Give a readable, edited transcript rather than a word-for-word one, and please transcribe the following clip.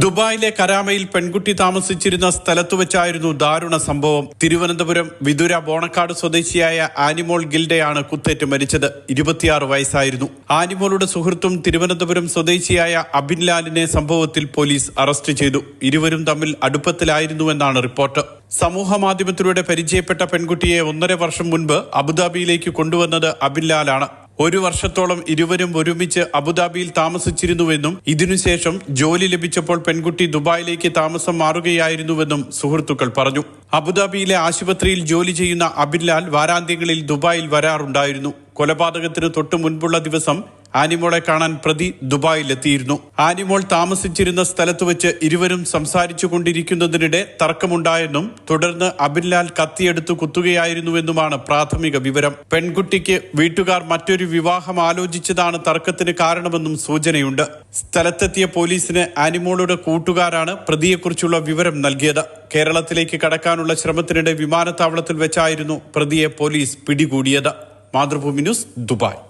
ദുബായിലെ കരാമയിൽ പെൺകുട്ടി താമസിച്ചിരുന്ന സ്ഥലത്തു വെച്ചായിരുന്നു ദാരുണ സംഭവം. തിരുവനന്തപുരം വിതുര ബോണക്കാട് സ്വദേശിയായ ആനിമോൾ ഗിൽഡയാണ് കുത്തേറ്റ് മരിച്ചത്. 26 വയസ്സായിരുന്നു. ആനിമോളുടെ സുഹൃത്തും തിരുവനന്തപുരം സ്വദേശിയായ അബിൻലാലിനെ സംഭവത്തിൽ പോലീസ് അറസ്റ്റ് ചെയ്തു. ഇരുവരും തമ്മിൽ അടുപ്പത്തിലായിരുന്നുവെന്നാണ് റിപ്പോർട്ട്. സമൂഹ മാധ്യമത്തിലൂടെ പരിചയപ്പെട്ട പെൺകുട്ടിയെ 1.5 വർഷം മുൻപ് അബുദാബിയിലേക്ക് കൊണ്ടുവന്നത് അബിൻലാലാണ്. 1 വർഷത്തോളം ഇരുവരും ഒരുമിച്ച് അബുദാബിയിൽ താമസിച്ചിരുന്നുവെന്നും ഇതിനുശേഷം ജോലി ലഭിച്ചപ്പോൾ പെൺകുട്ടി ദുബായിലേക്ക് താമസം മാറുകയായിരുന്നുവെന്നും സുഹൃത്തുക്കൾ പറഞ്ഞു. അബുദാബിയിലെ ആശുപത്രിയിൽ ജോലി ചെയ്യുന്ന അബിൻലാൽ വാരാന്ത്യങ്ങളിൽ ദുബായിൽ വരാറുണ്ടായിരുന്നു. കൊലപാതകത്തിന് തൊട്ടു മുൻപുള്ള ദിവസം ആനിമോളെ കാണാൻ പ്രതി ദുബായിലെത്തിയിരുന്നു. ആനിമോൾ താമസിച്ചിരുന്ന സ്ഥലത്ത് വെച്ച് ഇരുവരും സംസാരിച്ചു കൊണ്ടിരിക്കുന്നതിനിടെ തർക്കമുണ്ടായെന്നും തുടർന്ന് അബിൻലാൽ കത്തിയെടുത്ത് കുത്തുകയായിരുന്നുവെന്നുമാണ് പ്രാഥമിക വിവരം. പെൺകുട്ടിക്ക് വീട്ടുകാർ മറ്റൊരു വിവാഹം ആലോചിച്ചതാണ് തർക്കത്തിന് കാരണമെന്നും സൂചനയുണ്ട്. സ്ഥലത്തെത്തിയ പോലീസിന് ആനിമോളുടെ കൂട്ടുകാരാണ് പ്രതിയെക്കുറിച്ചുള്ള വിവരം നൽകിയത്. കേരളത്തിലേക്ക് കടക്കാനുള്ള ശ്രമത്തിനിടെ വിമാനത്താവളത്തിൽ വെച്ചായിരുന്നു പ്രതിയെ പോലീസ് പിടികൂടിയത്. Mathrubhumi news, Dubai.